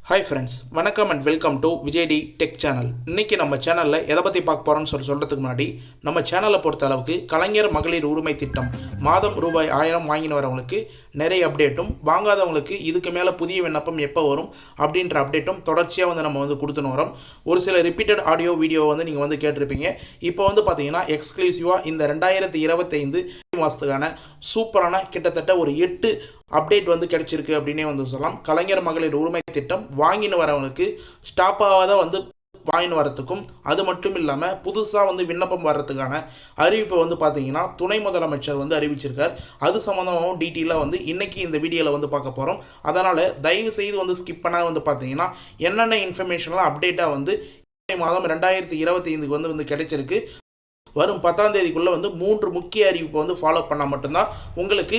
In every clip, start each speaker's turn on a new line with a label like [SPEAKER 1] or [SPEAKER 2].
[SPEAKER 1] Hi friends, வணக்கம் and welcome to Vijay T tech channel. இன்றைக்கி நம்ம சேனலில் எதை பற்றி பார்க்க போகிறோம்னு சொல்கிறதுக்கு முன்னாடி நம்ம சேனலை பொறுத்த அளவுக்கு கலைஞர் மகளிர் உரிமை திட்டம் மாதம் ரூபாய் 1000 வாங்கின்னு வரவங்களுக்கு நிறைய அப்டேட்டும், வாங்காதவங்களுக்கு இதுக்கு மேலே புதிய விண்ணப்பம் எப்போ வரும் அப்படின்ற அப்டேட்டும் தொடர்ச்சியாக நம்ம கொடுத்துன்னு வரோம். ஒரு சில ரிப்பீட்டட் ஆடியோ வீடியோ நீங்கள் கேட்டிருப்பீங்க. இப்போ பார்த்தீங்கன்னா எக்ஸ்க்ளூசிவாக இந்த 2025 மாதத்துக்கான சூப்பரான கிட்டத்தட்ட ஒரு 8 அப்டேட் கிடைச்சிருக்கு அப்படின்னே சொல்லலாம். கலைஞர் மகளிர் உரிமை திட்டம் வாங்கின்னு வரவங்களுக்கு ஸ்டாப் ஆகாத வாங்கின்னு வரத்துக்கும், அது மட்டும் இல்லாமல் புதுசாக விண்ணப்பம் வர்றதுக்கான அறிவிப்பை பார்த்தீங்கன்னா துணை முதலமைச்சர் அறிவிச்சிருக்கார். அது சம்மந்தமாகவும் டீட்டெயிலாக இன்றைக்கி இந்த வீடியோவில் பார்க்க போகிறோம். அதனால் தயவு செய்து ஸ்கிப் பண்ணால் பார்த்தீங்கன்னா என்னென்ன இன்ஃபர்மேஷன்லாம் அப்டேட்டாக மாதம் 2025 கிடைச்சிருக்கு. வரும் 10ஆம் தேதிக்குள்ளே 3 முக்கிய அறிவிப்பை ஃபாலோ பண்ணால் மட்டும்தான் உங்களுக்கு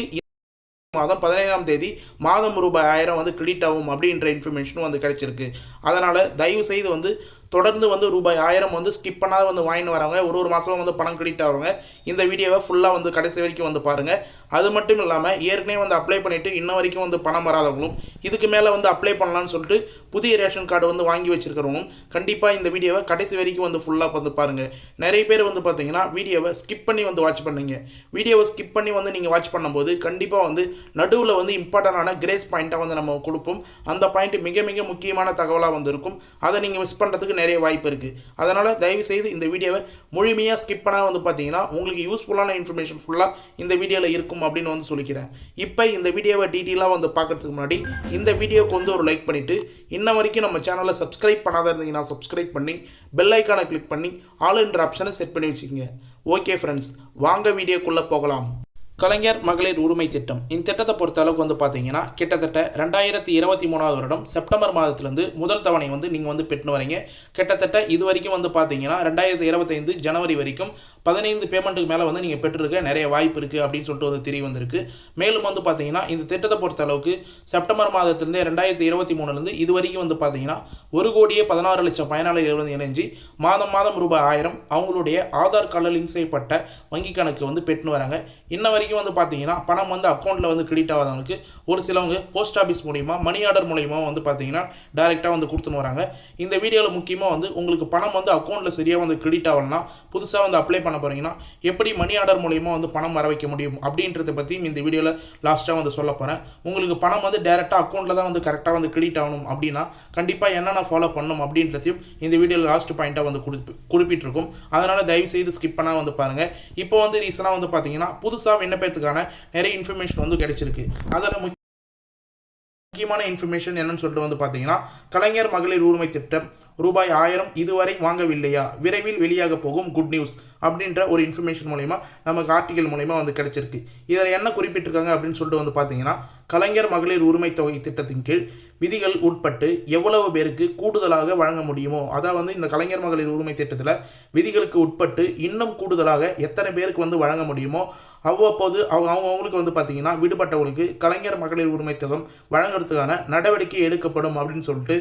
[SPEAKER 1] மாதம் 15ஆம் தேதி மாதம் ரூபாய் 1000 கிரெடிட் ஆகும் அப்படின்ற இன்ஃபர்மேஷனும் கிடைச்சிருக்கு. அதனால் தயவு செய்து தொடர்ந்து ரூபாய் 1000 ஸ்கிப் பண்ணாத வாங்கின்னு வரவங்க, ஒரு மாதம் பணம் கிரெடிட் ஆகிறவங்க இந்த வீடியோவை ஃபுல்லாக கடைசி வரைக்கும் பாருங்கள். அது மட்டும் இல்லாமல் ஏற்கனவே அப்ளை பண்ணிவிட்டு இன்ன வரைக்கும் பணம் வராதவங்களும், இதுக்கு மேலே அப்ளை பண்ணலான்னு சொல்லிட்டு புதிய ரேஷன் கார்டு வாங்கி வச்சுருக்கிறவங்களும் கண்டிப்பாக இந்த வீடியோவை கடைசி வரைக்கும் ஃபுல்லாக பாருங்கள். நிறைய பேர் பார்த்தீங்கன்னா வீடியோவை ஸ்கிப் பண்ணி வாட்ச் பண்ணுங்க. வீடியோவை ஸ்கிப் பண்ணி நீங்கள் வாட்ச் பண்ணும்போது கண்டிப்பாக நடுவில் இம்பார்ட்டண்டான கிரேஸ் பாயிண்ட்டாக நம்ம கொடுப்போம். அந்த பாயிண்ட் மிக மிக முக்கியமான தகவலாக இருக்கும். அதை நீங்கள் மிஸ் பண்ணுறதுக்கு நிறைய வாய்ப்பு இருக்குது. அதனால் தயவுசெய்து இந்த வீடியோவை முழுமையாக ஸ்கிப் பண்ணால் பார்த்தீங்கன்னா உங்களுக்கு யூஸ்ஃபுல்லான இன்ஃபர்மேஷன் ஃபுல்லாக இந்த வீடியோவில் இருக்கும் அப்படின்னு சொல்லிக்கிறேன். இப்போ இந்த வீடியோவை டீட்டெயிலாக பார்க்கறதுக்கு முன்னாடி இந்த வீடியோவுக்கு ஒரு லைக் பண்ணிவிட்டு, இன்ன வரைக்கும் நம்ம சேனலை சப்ஸ்கிரைப் பண்ணாத இருந்தீங்கன்னா சப்ஸ்கிரைப் பண்ணி பெல் ஐக்கானை கிளிக் பண்ணி ஆல் என்ற ஆப்ஷனை செட் பண்ணி வச்சுக்கோங்க. ஓகே ஃப்ரெண்ட்ஸ், வாங்க வீடியோக்குள்ளே போகலாம். கலைஞர் மகளிர் உரிமை திட்டம் இந்த திட்டத்தை பொறுத்த அளவுக்கு பார்த்தீங்கன்னா கிட்டத்தட்ட 2023 வருடம் செப்டம்பர் மாதத்துலேருந்து முதல் தவணை நீங்கள் பெற்று வரீங்க. கிட்டத்தட்ட இது வரைக்கும் பார்த்தீங்கன்னா 2025 ஜனவரி வரைக்கும் 15 பேமெண்ட்டுக்கு மேலே நீங்கள் பெற்றிருக்க நிறைய வாய்ப்பு இருக்குது அப்படின்னு சொல்லிட்டு தெரிய வந்திருக்கு. மேலும் பார்த்தீங்கன்னா இந்த திட்டத்தை பொறுத்த அளவுக்கு செப்டம்பர் மாதத்துலேருந்து 2023 இது வரைக்கும் பார்த்தீங்கன்னா 1,16,00,000 பயனாளிகள் இணைஞ்சு மாதம் ரூபாய் 1000 அவங்களுடைய ஆதார் கார்டில் லிங்க் செய்யப்பட்ட வங்கி கணக்கு பெற்று வராங்க. இன்ன வரைக்கும் பார்த்தீங்கன்னா பணம் அக்கௌண்ட்டில் கிரெடிட் ஆகாதவங்களுக்கு ஒரு சிலவங்க போஸ்ட் ஆஃபீஸ் மூலிமா மணி ஆர்டர் மூலிமா பார்த்தீங்கன்னா டைரெக்டாக கொடுத்துன்னு வராங்க. இந்த வீடியோவில் முக்கியமாக உங்களுக்கு பணம் அக்கௌண்ட்டில் சரியாக கிரெடிட் ஆகணும்னா, புதுசாக அப்ளை பண்ண போகிறீங்கன்னா எப்படி மணி ஆர்டர் மூலிமா பணம் வர வைக்க முடியும் அப்படின்றத பற்றியும் இந்த வீடியோவில் லாஸ்ட்டாக சொல்ல போகிறேன். உங்களுக்கு பணம் டேரெக்டாக அக்கௌண்ட்டில் தான் கரெக்டாக கிரெடிட் ஆகணும் அப்படின்னா கண்டிப்பாக என்னென்ன ஃபாலோ பண்ணணும் அப்படின்றதையும் இந்த வீடியோவில் லாஸ்ட் பாயிண்ட்டாக குறிப்பிட்டிருக்கும். அதனால் தயவு செய்து ஸ்கிப் பண்ணால் பாருங்கள். இப்போ ரீசனாக பார்த்தீங்கன்னா புதுசாக விண்ணப்பத்துக்கான நிறைய இன்ஃபர்மேஷன் கிடைச்சிருக்கு. அதில் முக்கியமான இன்ஃபர்மேஷன் என்னன்னு சொல்லிட்டு பார்த்தீங்கன்னா கலைஞர் மகளிர் உரிமை திட்டம் ரூபாய் 1000 இதுவரை வாங்கவில்லையா, விரைவில் வெளியாக போகும் குட் நியூஸ் அப்படின்ற ஒரு இன்ஃபர்மேஷன் மூலமா நமக்கு ஆர்டிகல் மூலமா கிடைச்சிருக்கு. இதில் என்ன குறிப்பிட்டிருக்காங்க அப்படின்னு சொல்லிட்டு பார்த்தீங்கன்னா கலைஞர் மகளிர் உரிமை தொகை திட்டத்தின் கீழ் விதிகள் உட்பட்டு எவ்வளவு பேருக்கு கூடுதலாக வழங்க முடியுமோ, அதாவது இந்த கலைஞர் மகளிர் உரிமை திட்டத்தில் விதிகளுக்கு உட்பட்டு இன்னும் கூடுதலாக எத்தனை பேருக்கு வழங்க முடியுமோ அவ்வப்போது அவங்களுக்கு பார்த்தீங்கன்னா விடுபட்டவங்களுக்கு கலைஞர் மகளிர் உரிமை திட்டம் வழங்குறதுக்கான நடவடிக்கை எடுக்கப்படும் அப்படின்னு சொல்லிட்டு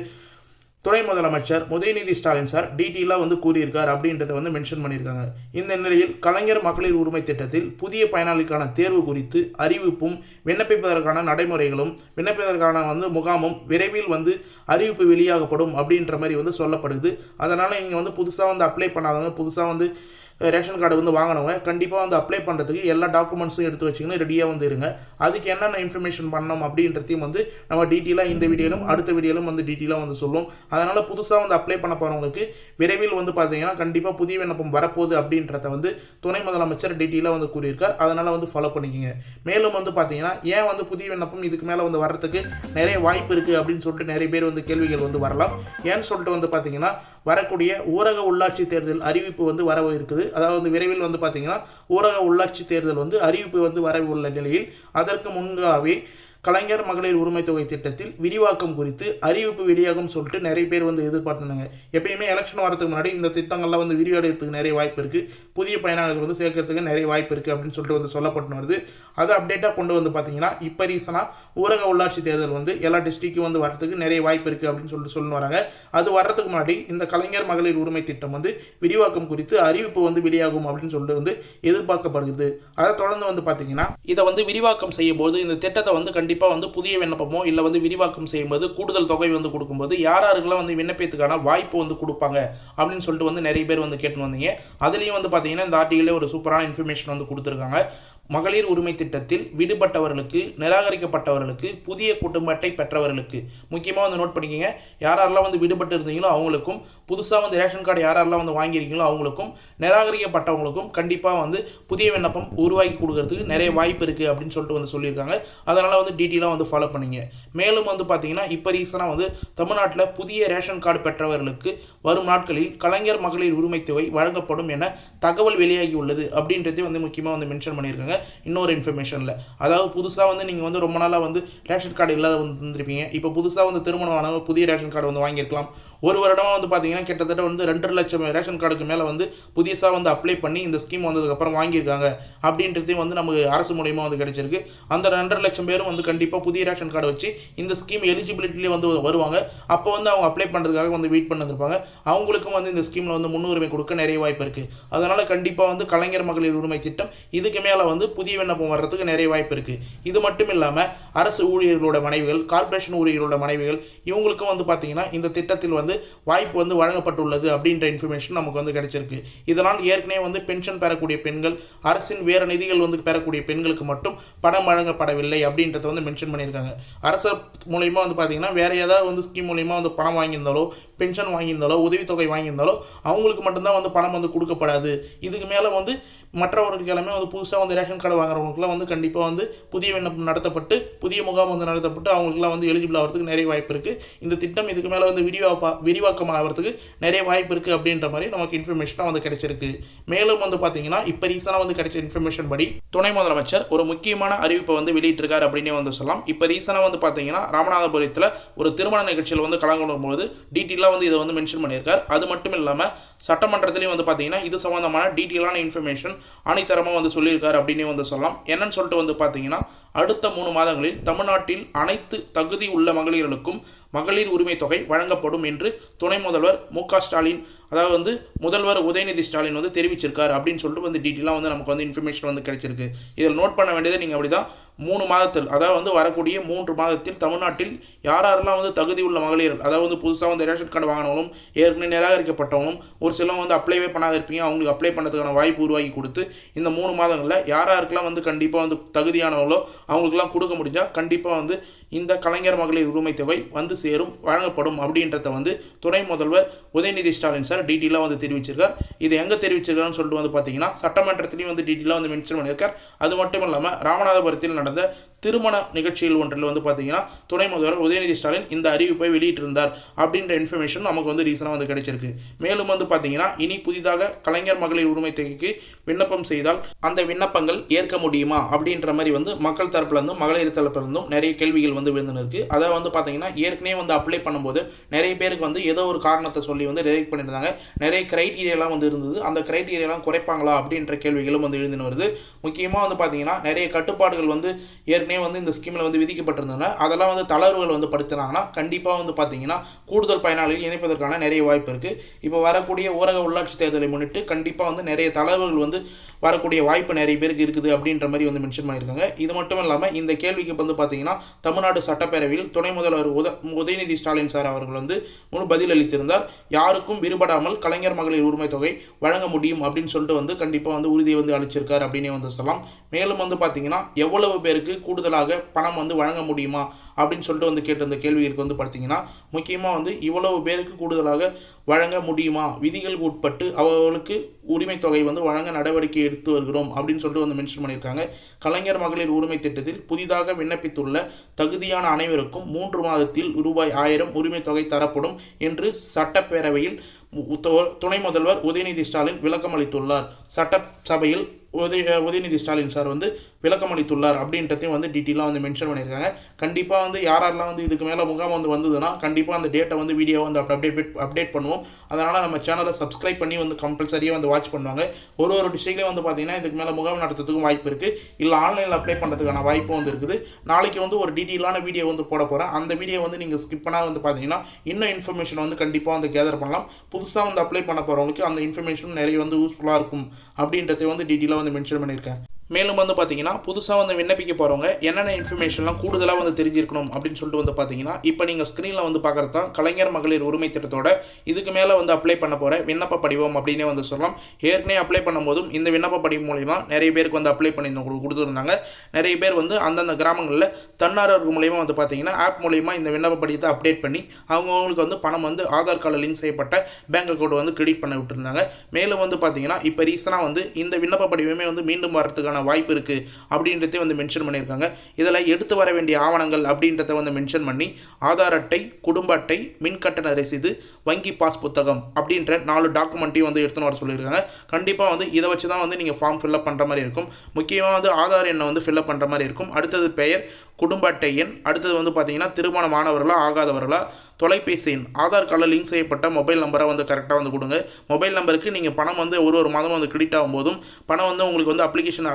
[SPEAKER 1] துணை முதலமைச்சர் உதயநிதி ஸ்டாலின் சார் டீட்டெயிலாக கூறியிருக்கார் அப்படின்றத மென்ஷன் பண்ணியிருக்காங்க. இந்த நிலையில் கலைஞர் மகளிர் உரிமை திட்டத்தில் புதிய பயனாளிக்கான தேர்வு குறித்து அறிவிப்பும், விண்ணப்பிப்பதற்கான நடைமுறைகளும், விண்ணப்பிப்பதற்கான முகாமும் விரைவில் அறிவிப்பு வெளியாகப்படும் அப்படின்ற மாதிரி சொல்லப்படுது. அதனால் நீங்கள் புதுசாக அப்ளை பண்ணாதவங்க, புதுசாக ரேஷன் கார்டு வாங்கினவங்க கண்டிப்பாக அப்ளை பண்ணுறதுக்கு எல்லா டாக்குமெண்ட்ஸும் எடுத்து வச்சுக்கணும், ரெடியாக இருங்க. அதுக்கு என்னென்ன இன்ஃபர்மேஷன் பண்ணணும் அப்படின்றதையும் நம்ம டீட்டெயிலாக இந்த வீடியோலும் அடுத்த வீடியோலும் டீட்டெயிலாக சொல்லுவோம். அதனால் புதுசாக அப்ளை பண்ண போகிறவங்களுக்கு விரைவில் பார்த்தீங்கன்னா கண்டிப்பாக புதிய விண்ணப்பம் வரப்போகுது அப்படின்றத துணை முதலமைச்சர் டீட்டெயிலாக கூறியிருக்கார். அதனால் ஃபாலோ பண்ணிக்கோங்க. மேலும் பார்த்தீங்கன்னா ஏன் புதிய விண்ணப்பம் இதுக்கு மேலே வர்றதுக்கு நிறைய வாய்ப்பு இருக்குது அப்படின்னு சொல்லிட்டு நிறைய பேர் கேள்விகள் வரலாம். ஏன்னு சொல்லிட்டு பார்த்தீங்கன்னா வரக்கூடிய ஊரக உள்ளாட்சி தேர்தல் அறிவிப்பு வர இருக்குது. அதாவது விரைவில் பார்த்தீங்கன்னா ஊரக உள்ளாட்சி தேர்தல் அறிவிப்பு வர உள்ள நிலையில் அதற்கு முன்பாகவே கலைஞர் மகளிர் உரிமை தொகை திட்டத்தில் விரிவாக்கம் குறித்து அறிவிப்பு வெளியாகும் சொல்லிட்டு நிறைய பேர் எதிர்பார்த்துனாங்க. எப்பயுமே எலெக்ஷன் வரதுக்கு முன்னாடி இந்த திட்டங்கள்லாம் விரிவடைறதுக்கு நிறைய வாய்ப்பு இருக்குது, புதிய பயனாளர்கள் சேர்க்கறதுக்கு நிறைய வாய்ப்பு இருக்குது அப்படின்னு சொல்லிட்டு சொல்லப்பட்டு வருது. அதை அப்டேட்டாக கொண்டு பார்த்தீங்கன்னா இப்போ ரீசனாக ஊரக உள்ளாட்சி தேர்தல் எல்லா டிஸ்ட்ரிக்டும் வரதுக்கு நிறைய வாய்ப்பு இருக்குது அப்படின்னு சொல்லிட்டு சொல்லி வராங்க. அது வர்றதுக்கு முன்னாடி இந்த கலைஞர் மகளிர் உரிமை திட்டம் விரிவாக்கம் குறித்து அறிவிப்பு வெளியாகும் அப்படின்னு சொல்லிட்டு எதிர்பார்க்கப்படுகிறது. அதை தொடர்ந்து பார்த்தீங்கன்னா இதை விரிவாக்கம் செய்யும் போது இந்த திட்டத்தை கண்டிப்பாக கண்டிப்பாக வந்து புதிய விண்ணப்பமோ இல்லை வந்து விரிவாக்கம் செய்யும்போது கூடுதல் தொகை வந்து கொடுக்கும்போது யாரெல்லாம் வந்து விண்ணப்பத்துக்கான வாய்ப்பு வந்து கொடுப்பாங்க அப்படின்னு சொல்லிட்டு வந்து நிறைய பேர் வந்து கேட்டு வந்தீங்க. அதுலேயும் வந்து பார்த்தீங்கன்னா இந்த ஆர்டிகிலே ஒரு சூப்பரான இன்ஃபர்மேஷன் வந்து கொடுத்துருக்காங்க. மகளிர் உரிமை திட்டத்தில் விடுபட்டவர்களுக்கு, நிராகரிக்கப்பட்டவர்களுக்கு, புதிய குடும்ப அட்டை பெற்றவர்களுக்கு, முக்கியமாக வந்து நோட் பண்ணிக்கோங்க, யாரெல்லாம் வந்து விடுபட்டு இருந்தீங்களோ அவங்களுக்கும், புதுசாக வந்து ரேஷன் கார்டு யாரெல்லாம் வந்து வாங்கியிருக்கீங்களோ அவங்களுக்கும், நிராகரிக்கப்பட்டவங்களுக்கும் கண்டிப்பாக வந்து புதிய விண்ணப்பம் உருவாக்கி கொடுக்கறதுக்கு நிறைய வாய்ப்பு இருக்குது அப்படின்னு சொல்லிட்டு வந்து சொல்லியிருக்காங்க. அதனால் வந்து டீட்டெயிலாக வந்து ஃபாலோ பண்ணிங்க. மேலும் வந்து பார்த்தீங்கன்னா இப்போ ரீசனாக வந்து தமிழ்நாட்டில் புதிய ரேஷன் கார்டு பெற்றவர்களுக்கு வரும் நாட்களில் கலைஞர் மகளிர் உரிமை தொகை வழங்கப்படும் என தகவல் வெளியாகி உள்ளது அப்படின்றதே வந்து முக்கியமாக வந்து மென்ஷன் பண்ணியிருக்காங்க. இன்னொரு இன்ஃபர்மேஷனில், அதாவது புதுசாக வந்து நீங்கள் வந்து ரொம்ப நாளாக வந்து ரேஷன் கார்டு இல்லாத வந்து இருந்திருப்பீங்க. இப்போ புதுசாக வந்து திருமணமான புதிய ரேஷன் கார்டு வந்து வாங்கியிருக்கலாம். ஒரு வருடமாக வந்து பார்த்தீங்கன்னா கிட்டத்தட்ட வந்து 2 லட்சம் ரேஷன் கார்டுக்கு மேலே வந்து புதுசாக வந்து அப்ளை பண்ணி இந்த ஸ்கீம் வந்ததுக்கப்புறம் வாங்கியிருக்காங்க அப்படின்றதையும் வந்து நமக்கு அரசு மூலியமாக வந்து கிடைச்சிருக்கு. அந்த 2.5 லட்சம் பேரும் வந்து கண்டிப்பாக புதிய ரேஷன் கார்டு வச்சு இந்த ஸ்கீம் எலிஜிபிலிட்டிலே வந்து வருவாங்க. அப்போ வந்து அவங்க அப்ளை பண்ணுறதுக்காக வந்து வெயிட் பண்ணிருப்பாங்க. அவங்களுக்கும் வந்து இந்த ஸ்கீமில் வந்து முன்னுரிமை கொடுக்க நிறைய வாய்ப்பு இருக்குது. அதனால் கண்டிப்பாக வந்து கலைஞர் மகளிர் உரிமை திட்டம் இதுக்கு மேலே வந்து புதிய விண்ணப்பம் வர்றதுக்கு நிறைய வாய்ப்பு இருக்குது. இது மட்டும் இல்லாமல் அரசு ஊழியர்களோட மனைவிகள், கார்ப்பரேஷன் ஊழியர்களோட மனைவிகள், இவங்களுக்கும் வந்து பார்த்தீங்கன்னா இந்த திட்டத்தில் வந்து வாய்ப்பு வந்து வழங்கப்பட்டுள்ளது அப்படின்ற இன்ஃபர்மேஷன் நமக்கு வந்து கிடைச்சிருக்கு. இதனால் ஏற்கனவே வந்து பென்ஷன் பெறக்கூடிய பெண்கள், அரசின் வேறு நிதிகள் வந்து பெறக்கூடிய பெண்களுக்கு மட்டும் பணம் வழங்கப்படவில்லை அப்படின்றத வந்து மென்ஷன் பண்ணியிருக்காங்க. அரசு மூலயமா வந்து பார்த்தீங்கன்னா வேற ஏதாவது வந்து ஸ்கீம் மூலயமா வந்து பணம் வாங்கியிருந்தாலோ, பென்ஷன் வாங்கியிருந்தாலோ, உதவித்தொகை வாங்கியிருந்தாலோ அவங்களுக்கு மட்டும்தான் வந்து பணம் வந்து கொடுக்கப்படாது. இதுக்கு மேலே வந்து மற்றவர்களுக்கு எல்லாமே வந்து புதுசாக வந்து ரேஷன் கார்டு வாங்குறவங்களுக்குலாம் வந்து கண்டிப்பாக வந்து புதிய விண்ணப்பம் நடத்தப்பட்டு, புதிய முகாம் வந்து நடத்தப்பட்டு அவங்களுக்குலாம் வந்து எலிஜிபிள் ஆகிறதுக்கு நிறைய வாய்ப்பு இருக்குது. இந்த திட்டம் இதுக்கு மேலே வந்து விரிவாக்கம் ஆகிறதுக்கு நிறைய வாய்ப்பு இருக்குது அப்படின்ற மாதிரி நமக்கு இன்ஃபர்மேஷனாக வந்து கிடைச்சிருக்கு. மேலும் வந்து பார்த்தீங்கன்னா இப்போ ரீசனாக வந்து கிடைச்ச இன்ஃபர்மேஷன் படி துணை முதலமைச்சர் ஒரு முக்கியமான அறிவிப்பை வந்து வெளியிட்டிருக்காரு அப்படின்னே வந்து சொல்லலாம். இப்போ ரீசனாக வந்து பார்த்தீங்கன்னா ராமநாதபுரத்தில் ஒரு திருமண நிகழ்ச்சியில் வந்து கலந்து கொள்ளும்போது டீட்டெயிலாக வந்து இதை வந்து மென்ஷன் பண்ணியிருக்கார். அது மட்டும் இல்லாமல் சட்டமன்றத்திலையும் வந்து பார்த்தீங்கன்னா இது சம்மந்தமான டீட்டெயிலான இன்ஃபர்மேஷன் ஆணித்தரமாக வந்து சொல்லியிருக்காரு அப்படின்னே வந்து சொல்லலாம். என்னன்னு சொல்லிட்டு வந்து பார்த்தீங்கன்னா அடுத்த 3 மாதங்களில் தமிழ்நாட்டில் அனைத்து தகுதி உள்ள மகளிர்களுக்கும் மகளிர் உரிமை தொகை வழங்கப்படும் என்று துணை முதல்வர் மு.க. ஸ்டாலின், அதாவது வந்து முதல்வர் உதயநிதி ஸ்டாலின் வந்து தெரிவிச்சிருக்காரு அப்படின்னு சொல்லிட்டு வந்து டீட்டெயிலாக வந்து நமக்கு வந்து இன்ஃபர்மேஷன் வந்து கிடைச்சிருக்கு. இதில் நோட் பண்ண வேண்டியது நீங்கள் அப்படி தான் 3 மாதத்தில், அதாவது வந்து வரக்கூடிய 3 மாதத்தில் தமிழ்நாட்டில் யாரெல்லாம் வந்து தகுதி உள்ள மகளிர், அதாவது வந்து புதுசாக வந்து ரேஷன் கார்டு வாங்கினவங்களும், ஏற்கனவே நிராகரிக்கப்பட்டவங்களும், ஒரு சிலவங்க வந்து அப்ளைவே பண்ணாத இருப்பீங்க, அவங்களுக்கு அப்ளை பண்ணுறதுக்கான வாய்ப்பு உருவாக்கி கொடுத்து இந்த 3 மாதங்களில் யாரெல்லாம் வந்து கண்டிப்பாக வந்து தகுதியானவங்களோ அவங்களுக்குலாம் கொடுக்க முடிஞ்சால் கண்டிப்பாக வந்து இந்த கலைஞர் மகளிர் உரிமை தொகை வந்து சேரும், வழங்கப்படும் அப்படின்றத வந்து துணை முதல்வர் உதயநிதி ஸ்டாலின் சார் டீட்டெயிலாக வந்து தெரிவிச்சிருக்கார். இது எங்கே தெரிவிச்சிருக்காருன்னு சொல்லிட்டு வந்து பார்த்தீங்கன்னா சட்டமன்றத்திலையும் வந்து டீட்டெயிலாக வந்து மென்ஷன் பண்ணியிருக்கார். அது மட்டும் இல்லாமல் ராமநாதபுரத்தில் நடந்த திருமண நிகழ்ச்சியில் ஒன்றில் வந்து பார்த்தீங்கன்னா துணை முதல்வர் உதயநிதி ஸ்டாலின் இந்த அறிவிப்பை வெளியிட்டிருந்தார் அப்படின்ற இன்ஃபர்மேஷன் நமக்கு வந்து ரீசனாக வந்து கிடைச்சிருக்கு. மேலும் வந்து பார்த்தீங்கன்னா இனி புதிதாக கலைஞர் மகளிர் உரிமை தொகைக்கு விண்ணப்பம் செய்தால் அந்த விண்ணப்பங்கள் ஏற்க முடியுமா அப்படின்ற மாதிரி வந்து மக்கள் தரப்புலேருந்தும் மகளிர் தரப்புலேருந்தும் நிறைய கேள்விகள் வந்து விழுந்துன்னு இருக்கு. அதை வந்து பார்த்தீங்கன்னா ஏற்கனவே வந்து அப்ளை பண்ணும்போது நிறைய பேருக்கு வந்து ஏதோ ஒரு காரணத்தை சொல்லி வந்து ரிஜெக்ட் பண்ணியிருந்தாங்க. நிறைய கிரைட்டீரியாலாம் வந்து இருந்தது. அந்த கிரைட்டீரியாலாம் குறைப்பாங்களா அப்படின்ற கேள்விகளும் வந்து எழுந்துன்னு வருது. முக்கியமாக வந்து பார்த்தீங்கன்னா நிறைய கட்டுப்பாடுகள் வந்து ஏற்கனவே வந்து இந்த ஸ்கீமில் வந்து விதிக்கப்பட்டிருந்ததுன்னா அதெல்லாம் வந்து தளர்வுகள் வந்து படுத்தினாங்கன்னா கண்டிப்பாக வந்து பார்த்தீங்கன்னா கூடுதல் பயனாளிகள் இணைப்பதற்கான நிறைய வாய்ப்பு இருக்குது. இப்போ வரக்கூடிய ஊரக உள்ளாட்சி தேர்தலை முன்னிட்டு கண்டிப்பாக வந்து நிறைய தளர்வுகள் வந்து வரக்கூடிய வாய்ப்பு நிறைய பேருக்கு இருக்குது அப்படின்ற மாதிரி வந்து மென்ஷன் பண்ணியிருக்காங்க. இது மட்டும் இல்லாமல் இந்த கேள்விக்கு வந்து பார்த்தீங்கன்னா தமிழ்நாடு சட்டப்பேரவையில் துணை முதல்வர் உதயநிதி ஸ்டாலின் சார் அவர்கள் வந்து பதில் அளித்திருந்தார். யாருக்கும் விருப்படாமல் கலைஞர் மகளிர் உரிமை தொகை வழங்க முடியும் அப்படின்னு சொல்லிட்டு வந்து கண்டிப்பாக வந்து உறுதியை வந்து அளிச்சிருக்கார் அப்படின்னே வந்து சொல்லலாம். மேலும் வந்து பார்த்தீங்கன்னா எவ்வளவு பேருக்கு கூடுதலாக பணம் வந்து வழங்க முடியுமா அப்படின்னு சொல்லிட்டு வந்து கேட்ட அந்த கேள்விகளுக்கு வந்து பார்த்தீங்கன்னா முக்கியமாக வந்து இவ்வளவு பேருக்கு கூடுதலாக வழங்க முடியுமா, விதிகளுக்கு உட்பட்டு அவர்களுக்கு உரிமை தொகை வந்து வழங்க நடவடிக்கை எடுத்து வருகிறோம் அப்படின்னு சொல்லிட்டு வந்து மென்ஷன் பண்ணியிருக்காங்க. கலைஞர் மகளிர் உரிமை திட்டத்தில் புதிதாக விண்ணப்பித்துள்ள தகுதியான அனைவருக்கும் 3 மாதத்தில் ரூபாய் 1000 உரிமை தொகை தரப்படும் என்று சட்டப்பேரவையில் துணை முதல்வர் உதயநிதி ஸ்டாலின் விளக்கம் அளித்துள்ளார். சட்டசபையில் உதயநிதி ஸ்டாலின் சார் வந்து விளக்கம் அளித்துள்ளார் அப்படின்றதையும் வந்து டீட்டெயிலாக வந்து மென்ஷன் பண்ணியிருக்காங்க. கண்டிப்பாக வந்து யாரெல்லாம் வந்து இதுக்கு மேலே முகாம் வந்து வந்ததுன்னா கண்டிப்பாக அந்த டேட்டை வந்து வீடியோ வந்து அப்டேட் பண்ணுவோம். அதனால் நம்ம சேனலை சப்ஸ்கிரைப் பண்ணி வந்து கம்பல்சரியாக வந்து வாட்ச் பண்ணுவாங்க. ஒரு டிஸ்ட்ரிக்ட்லேயும் வந்து பார்த்தீங்கன்னா இதுக்கு மேலே முகாம் நடத்துறதுக்கும் வாய்ப்பு இருக்குது, இல்லை ஆன்லைனில் அப்ளை பண்ணுறதுக்கான வாய்ப்பும் வந்து இருக்குது. நாளைக்கு வந்து ஒரு டீட்டெயிலான வீடியோ வந்து போட போகிறேன். அந்த வீடியோ வந்து நீங்கள் ஸ்கிப் பண்ணால் வந்து பார்த்தீங்கன்னா இன்னும் இன்ஃபர்மேஷன் வந்து கண்டிப்பாக வந்து கேதர் பண்ணலாம். புதுசாக வந்து அப்ளை பண்ண போகிறவங்களுக்கு அந்த இன்ஃபர்மேஷன் நிறைய வந்து யூஸ்ஃபுல்லாக இருக்கும் அப்படின்றத வந்து டீட்டெயிலாக வந்து மென்ஷன் பண்ணியிருக்கேன். மேலும் வந்து பார்த்தீங்கன்னா புதுசாக வந்து விண்ணப்பிக்க போகிறவங்க என்னென்ன இன்ஃபர்மேஷன்லாம் கூடுதலாக வந்து தெரிஞ்சிருக்கணும் அப்படின்னு சொல்லிட்டு வந்து பார்த்தீங்கன்னா இப்போ நீங்கள் ஸ்க்ரீனில் வந்து பார்க்குறது தான் கலைஞர் மகளிர் உரிமை திட்டத்தோட இதுக்கு மேலே வந்து அப்ளை பண்ண போகிற விண்ணப்ப படிவம் அப்படின்னே வந்து சொல்லலாம். ஏற்கனவே அப்ளை பண்ணும்போதும் இந்த விண்ணப்ப படிவம் மூலிமா நிறைய பேருக்கு வந்து அப்ளை பண்ணி கொடுத்துருந்தாங்க. நிறைய பேர் வந்து அந்தந்த கிராமங்களில் தன்னார்வர்கள் மூலிமா வந்து பார்த்தீங்கன்னா ஆப் மூலிமா இந்த விண்ணப்ப படிவத்தை அப்டேட் பண்ணி அவங்களுக்கு வந்து பணம் வந்து ஆதார் கார்டில் லிங்க் செய்யப்பட்ட பேங்க் அக்கௌண்ட் வந்து கிரெடிட் பண்ண விட்டுருந்தாங்க. மேலும் வந்து பார்த்தீங்கன்னா இப்போ ரீசனாக வந்து இந்த விண்ணப்ப படிவமே வந்து மீண்டும் வரதுக்கான வாய்ப்பு இருக்குது அப்படின்றதே வந்து மென்ஷன் பண்ணியிருக்காங்க. இதில் எடுத்து வர வேண்டிய ஆவணங்கள் அப்படின்றத வந்து மென்ஷன் பண்ணி ஆதார் அட்டை, குடும்ப அட்டை, மின் கட்டண ரசீது, வங்கி பாஸ் புத்தகம் அப்படின்ற 4 டாக்குமெண்ட்டையும் வந்து எடுத்துன்னு வர சொல்லியிருக்காங்க. கண்டிப்பாக வந்து இதை வச்சு தான் வந்து நீங்கள் ஃபார்ம் ஃபில்அப் பண்ணுற மாதிரி இருக்கும். முக்கியமாக வந்து ஆதார் எண்ணை வந்து ஃபில்அப் பண்ணுற மாதிரி இருக்கும். அடுத்தது பெயர், குடும்ப அட்டை எண், அடுத்தது வந்து பார்த்தீங்கன்னா திருமணமானவர்களா ஆகாதவர்களா, தொலைபேசி எண், ஆதார் கார்டில் லிங்க் செய்யப்பட்ட மொபைல் நம்பரை வந்து கரெக்டாக வந்து கொடுங்க. மொபைல் நம்பருக்கு நீங்கள் பணம் வந்து ஒரு மாதம் வந்து கிரெடிட் ஆகும்போதும் பணம் வந்து உங்களுக்கு வந்து அப்ளிகேஷன்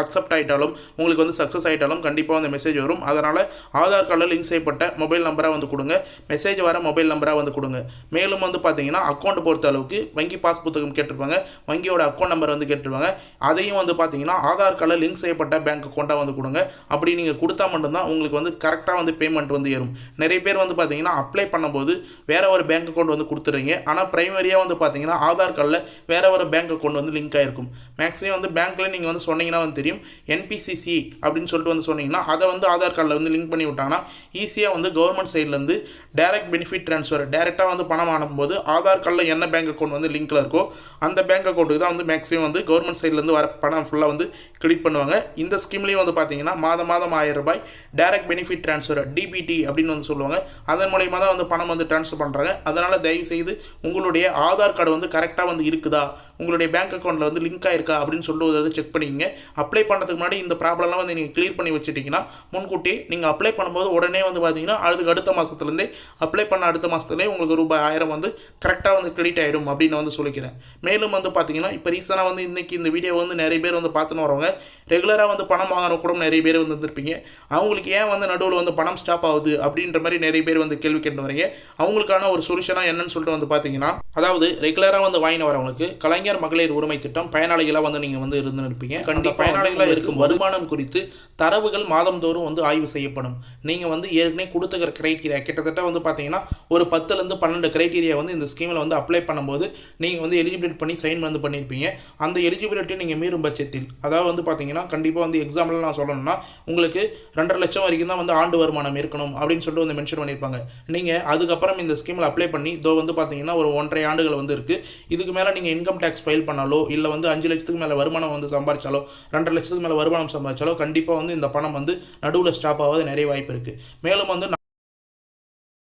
[SPEAKER 1] அக்செப்ட் ஆகிட்டாலும் உங்களுக்கு வந்து சக்ஸஸ் ஆகிட்டாலும் கண்டிப்பாக வந்து மெசேஜ் வரும். அதனால் ஆதார் கார்டில் லிங்க் செய்யப்பட்ட மொபைல் நம்பராக வந்து கொடுங்க. மெசேஜ் வர மொபைல் நம்பராக வந்து கொடுங்க. மேலும் வந்து பார்த்தீங்கன்னா அக்கௌண்ட் பொறுத்த அளவுக்கு வங்கி பாஸ் புத்தகம் கேட்டிருப்பாங்க, வங்கியோட அக்கௌண்ட் நம்பர் வந்து கேட்டிருப்பாங்க. அதையும் வந்து பார்த்தீங்கன்னா ஆதார் கார்டில் லிங்க் செய்யப்பட்ட பேங்க் அக்கௌண்ட்டாக வந்து கொடுங்க. அப்படி நீங்கள் கொடுத்தா மட்டும்தான் உங்களுக்கு வந்து கரெக்டாக வந்து பேமெண்ட் வந்து ஏறும். நிறைய பேர் வந்து பார்த்தீங்கன்னா அப்ளை பண்ணும்போது வேற ஒரு பேங்க் அக்கௌண்ட் வந்து கொடுத்துறீங்க. ஆனால் பிரைமரியாக வந்து பார்த்தீங்கன்னா ஆதார் கார்டில் வேற ஒரு பேங்க் அக்கௌண்ட் வந்து லிங்க் ஆகிருக்கும். மேக்ஸிமம் வந்து பேங்க்கில் நீங்கள் வந்து சொன்னீங்கன்னா வந்து தெரியும், என்பிசிசி அப்படின்னு சொல்லிட்டு வந்து சொன்னீங்கன்னா அதை வந்து ஆதார் கார்டில் வந்து லிங்க் பண்ணி விட்டாங்கன்னா ஈஸியாக வந்து கவர்மெண்ட் சைட்லேருந்து டைரக்ட் பெனிஃபிட் ட்ரான்ஸ்ஃபர் டேரெக்டாக வந்து பணம் அனுப்பும்போது ஆதார் கார்டில் என்ன பேங்க் அக்கௌண்ட் வந்து லிங்க்கில் இருக்கோ அந்த பேங்க் அக்கௌண்ட்டுக்கு தான் வந்து மேக்ஸிமம் வந்து கவர்மெண்ட் சைட்லேருந்து வர பணம் ஃபுல்லாக வந்து கிரெடிட் பண்ணுவாங்க. இந்த ஸ்கீம்லேயும் வந்து பார்த்தீங்கன்னா மாதம் 1000 ரூபாய் டைரக்ட் பெனிஃபிட் ட்ரான்ஸ்ஃபர் டிபிடி அப்படின்னு வந்து சொல்லுவாங்க. அதன் மூலயமா தான் வந்து பணம் வந்து ட்ரான்ஸ்ஃபர் பண்ணுறாங்க. அதனால் தயவு செய்து உங்களுடைய ஆதார் கார்டு வந்து கரெக்டாக வந்து இருக்குதா, உங்களுடைய பேங்க் அக்கௌண்ட்டில் வந்து லிங்க் ஆயிருக்கா அப்படின்னு சொல்லிட்டு வந்து செக் பண்ணிக்கங்க. அப்ளை பண்ணுறதுக்கு முன்னாடி இந்த ப்ராப்ளம்லாம் வந்து நீங்கள் கிளியர் பண்ணி வச்சுட்டிங்கன்னா முன்கூட்டியே நீங்கள் அப்ளை பண்ணும்போது உடனே வந்து பார்த்தீங்கன்னா அதுக்கு அடுத்த மாதத்துலேருந்தே அப்ளை பண்ண அடுத்த மாதத்துலேயே உங்களுக்கு ரூபாய் 1000 வந்து கரெக்டாக வந்து கிரெடிட் ஆகிடும் அப்படின்னு வந்து சொல்லிக்கிறேன். மேலும் வந்து பார்த்தீங்கன்னா இப்போ ரீசனாக வந்து இன்றைக்கி இந்த வீடியோ வந்து நிறைய பேர் வந்து பார்த்துன்னு வரவங்க ரெகுலராக வந்து பணம் வாங்கின கூட நிறைய பேர் வந்து வந்துருப்பீங்க. அவங்களுக்கு ஏன் வந்து நடுவில் வந்து பணம் ஸ்டாப் ஆகுது அப்படின்ற மாதிரி நிறைய பேர் வந்து கேள்வி கேட்டு வரீங்க. அவங்களுக்கான ஒரு சொல்யூஷனாக என்னன்னு சொல்லிட்டு வந்து பார்த்தீங்கன்னா, அதாவது ரெகுலராக வந்து வாங்கின வரவங்களுக்கு கலைஞர் மகளிர் உரிமை திட்டம் பயனாளிகளாக வந்து நீங்கள் வந்து இருந்துருப்பீங்க. கண்டிப்பாக பயனாளிகளாக இருக்கும் வருமானம் குறித்து தரவுகள் மாதந்தோறும் வந்து ஆய்வு செய்யப்படும். நீங்கள் வந்து ஏற்கனவே கொடுத்துக்கிற கிரைட்டீரியா கிட்டத்தட்ட வந்து பார்த்தீங்கன்னா ஒரு 10லேருந்து 12 கிரைட்டீரியா வந்து இந்த ஸ்கீமில் வந்து அப்ளை பண்ணும்போது நீங்கள் வந்து எலிஜிபிலிட்டி பண்ணி சைன் வந்து பண்ணியிருப்பீங்க. அந்த எலிஜிபிலிட்டி நீங்கள் மீறும் பட்சத்தில், அதாவது வந்து பார்த்தீங்கன்னா கண்டிப்பாக வந்து எக்ஸாம்பிள் நான் சொல்லணும்னா உங்களுக்கு 2.5 லட்சம் வரைக்கும் தான் வந்து ஆண்டு வருமானம் இருக்கணும் அப்படின்னு சொல்லிட்டு வந்து மென்ஷன் பண்ணியிருப்பாங்க. நீங்கள் அதுக்கப்புறம் இந்த ஸ்கீமில் அப்ளை பண்ணி வந்து பார்த்தீங்கன்னா ஒரு 1.5 ஆண்டுகள் வந்து இருக்குது. இதுக்கு மேலே நீங்கள் இன்கம் டேக்ஸ் ஃபைல் பண்ணாலோ இல்லை வந்து 5 லட்சத்துக்கு மேலே வருமானம் வந்து சம்பாதிச்சாலோ 2.5 லட்சத்துக்கு மேலே வருமானம் சம்பாதிச்சாலோ கண்டிப்பாக வந்து இந்த பணம் வந்து நடுவில் ஸ்டாப் ஆகாது நிறைய வாய்ப்பு இருக்குது. மேலும் வந்து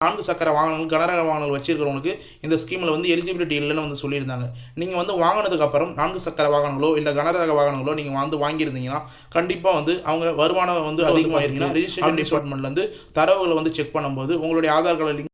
[SPEAKER 1] 4 சக்கர வாகனங்கள், கனரக வாகனங்கள் வச்சிருக்கிறவங்களுக்கு இந்த ஸ்கீமில் வந்து எலிஜிபிலிட்டி இல்லைன்னு வந்து சொல்லியிருந்தாங்க. நீங்கள் வந்து வாங்கினதுக்கப்புறம் 4 சக்கர வாகனங்களோ இல்லை கனரக வாகனங்களோ நீங்கள் வந்து வாங்கியிருந்தீங்கன்னா கண்டிப்பாக வந்து அவங்க வருமானம் வந்து அதிகமாக இருக்குன்னா ரெஜிஸ்ட்ரேஷன் டிபார்ட்மெண்ட்லேருந்து தரவுகளை வந்து செக் பண்ணும்போது உங்களுடைய ஆதார் கார்டு லிங்க்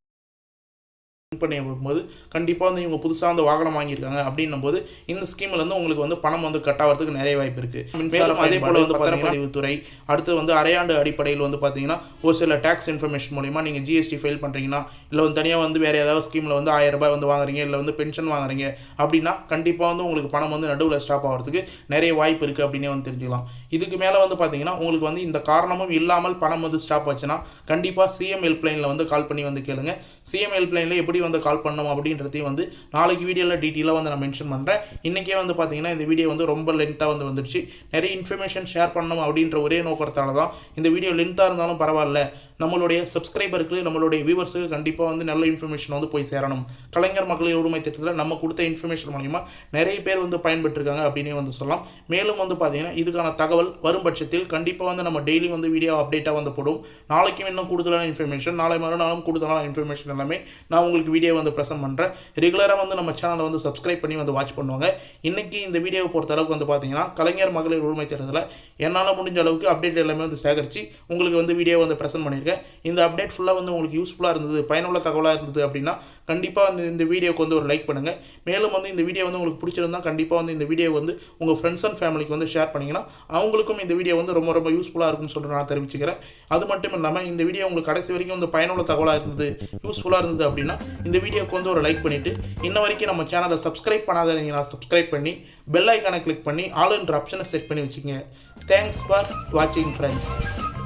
[SPEAKER 1] பண்ணி போது கண்டிப்பாக வந்து இவங்க புதுசாக வந்து வாகனம் வாங்கியிருக்காங்க அப்படின்னும் போது இந்த ஸ்கீமில் வந்து உங்களுக்கு வந்து பணம் வந்து கட் ஆகிறதுக்கு நிறைய வாய்ப்பு இருக்குது. மேலும் அதே போல் வந்து பத்திரப்பதிவுத்துறை அடுத்து வந்து அரையாண்டு அடிப்படையில் வந்து பார்த்தீங்கன்னா ஒரு சில டேக்ஸ் இன்ஃபர்மேஷன் மூலிமா நீங்கள் ஜிஎஸ்டி ஃபைல் பண்ணுறீங்கன்னா இல்லை வந்து தனியாக வந்து வேறு ஏதாவது ஸ்கீமில் வந்து 1000 ரூபாய் வந்து வாங்குறீங்க இல்லை வந்து பென்ஷன் வாங்குறீங்க அப்படின்னா கண்டிப்பாக வந்து உங்களுக்கு பணம் வந்து நடுவில் ஸ்டாப் ஆகிறதுக்கு நிறைய வாய்ப்பு இருக்குது அப்படின்னே வந்து தெரிஞ்சுக்கலாம். இதுக்கு மேலே வந்து பார்த்தீங்கன்னா உங்களுக்கு வந்து இந்த காரணமும் இல்லாமல் பணம் வந்து ஸ்டாப் ஆச்சுன்னா கண்டிப்பாக சிஎம் ஹெல்ப்லைனில் வந்து கால் பண்ணி வந்து கேளுங்க. சிஎம் ஹெல்ப்லைனில் எப்படி வந்து கால் பண்ணணும் அப்படின்றதையும் வந்து நாளைக்கு வீடியோவில் டீட்டெயிலாக வந்து நான் மென்ஷன் பண்ணுறேன். இன்றைக்கே வந்து பார்த்தீங்கன்னா இந்த வீடியோ வந்து ரொம்ப லென்த்தாக வந்து வந்துடுச்சு. நிறைய இன்ஃபர்மேஷன் ஷேர் பண்ணணும் அப்படின்ற ஒரே நோக்கத்தால தான் இந்த வீடியோ லென்த்தாக இருந்தாலும் பரவாயில்ல, நம்மளுடைய சப்ஸ்கிரைபருக்கு நம்மளுடைய வியூவர்ஸுக்கு கண்டிப்பாக வந்து நல்ல இன்ஃபர்மேஷன் வந்து போய் சேரணும். கலைஞர் மகளிர் உரிமை திட்டத்தில் நம்ம கொடுத்த இன்ஃபர்மேஷன் மூலிமா நிறைய பேர் வந்து பயன்பெற்றிருக்காங்க அப்படின்னே வந்து சொல்லலாம். மேலும் வந்து பார்த்தீங்கன்னா இதுக்கான தகவல் வரும் பட்சத்தில் கண்டிப்பாக வந்து நம்ம டெய்லி வந்து வீடியோ அப்டேட்டாக வந்து போடும். நாளைக்கும் இன்னும் கூடுதலான இன்ஃபர்மேஷன், நாளை மறுநாளும் கூடுதலான இன்ஃபர்மேஷன் எல்லாமே நான் உங்களுக்கு வீடியோ வந்து ப்ரெசென்ட் பண்ணுறேன். ரெகுலராக வந்து நம்ம சேனலை வந்து சப்ஸ்கிரைப் பண்ணி வந்து வாட்ச் பண்ணுவாங்க. இன்றைக்கி இந்த வீடியோவை பொறுத்த அளவுக்கு வந்து பார்த்தீங்கன்னா கலைஞர் மகளிர் உரிமை திட்டத்தில் என்னால் முடிஞ்ச அளவுக்கு அப்டேட் எல்லாமே வந்து சேகரித்து உங்களுக்கு வந்து வீடியோ வந்து ப்ரெசென்ட் பண்ணியிருக்கேன். தெரிவிச்சுக்கிறேன். இந்த அப்டேட் ஃபுல்லாக வந்து உங்களுக்கு யூஸ்ஃபுல்லாக இருந்தது, பயனுள்ள தகவலாக இருந்தது அப்படின்னா கண்டிப்பாக வந்து இந்த வீடியோக்கு வந்து ஒரு லைக் பண்ணுங்கள். மேலும் வந்து இந்த வீடியோ வந்து உங்களுக்கு பிடிச்சிருந்தா கண்டிப்பாக வந்து இந்த வீடியோ வந்து உங்கள் ஃப்ரெண்ட்ஸ் அண்ட் ஃபேமிலிக்கு வந்து ஷேர் பண்ணிங்கன்னா அவங்களுக்கும் இந்த வீடியோ வந்து ரொம்ப ரொம்ப யூஸ்ஃபுல்லாக இருக்கும்னு சொல்லிட்டு நான் தெரிவிச்சுக்கிறேன். அது மட்டும் இல்லாமல் இந்த வீடியோ உங்களுக்கு கடைசி வரைக்கும் வந்து பயனுள்ள தகவலாக இருந்தது, யூஸ்ஃபுல்லாக இருந்தது அப்படின்னா இந்த வீடியோக்கு வந்து ஒரு லைக் பண்ணிவிட்டு இன்ன வரைக்கும் நம்ம சேனலை சப்ஸ்கிரைப் பண்ணாதீங்கன்னா சப்ஸ்கிரைப் பண்ணி பெல் ஐக்கானை கிளிக் பண்ணி ஆல் என்ற ஆப்ஷனை செட் பண்ணி வச்சுக்கோங்க. தேங்க்ஸ் ஃபார் வாட்சிங் ஃப்ரெண்ட்ஸ்.